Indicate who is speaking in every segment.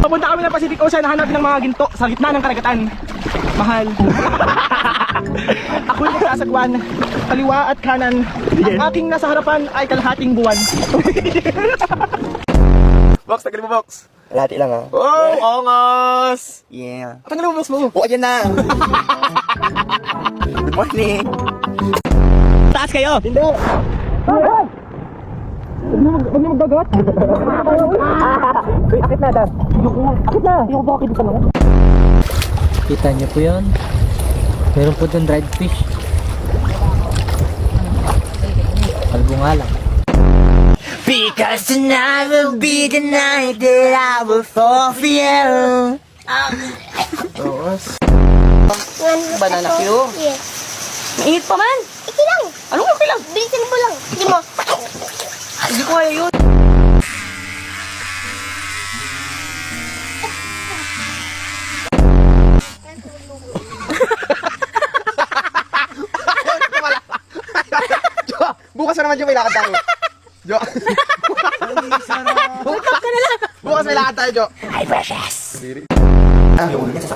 Speaker 1: Papunta kami ng Pacific Ocean, hanapin ng mga ginto sa gitna ng karagatan. Mahal. Ako'y nagsasagwan, kaliwa at kanan. Ang aking nasa harapan ay kalahating buwan.
Speaker 2: Box, tagalin mo, Box.
Speaker 3: Lahati lang ha.
Speaker 2: Oh, ongos!
Speaker 3: Yeah.
Speaker 2: Tagalin mo, Box mo.
Speaker 3: Oh, ayan na. Good morning.
Speaker 1: Taas kayo! Hindi! Huwag niyo magbagot! Uy, akit na, Dad. Akit na! Yung bakit dito naman.
Speaker 4: Kita niyo po yun? Meron po doon dried fish. Kalbo nga lang.
Speaker 3: Because tonight will be the night that I will fall for you.
Speaker 1: Banana Q.
Speaker 5: Yes.
Speaker 1: Mainit pa man!
Speaker 5: Okay lang.
Speaker 1: Anong okay lang?
Speaker 5: Bilisan mo lang. Sige mo.
Speaker 1: Hindi ko kaya yun.
Speaker 2: Bukas na naman yung may lakad tayo. Jo. Bukas may lakad tayo, Jo.
Speaker 3: Hi, precious.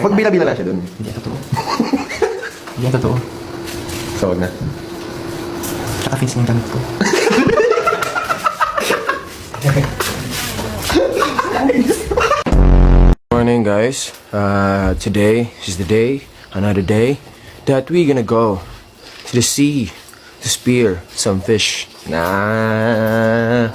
Speaker 2: Magbila-bila na siya dun.
Speaker 3: Hindi totoo.
Speaker 2: Hindi yan totoo. So, wag na.
Speaker 3: Tsaka fins ng gamit ko.
Speaker 6: Morning, guys. Today is the day, another day, that we're gonna go to the sea to spear some fish. Nah.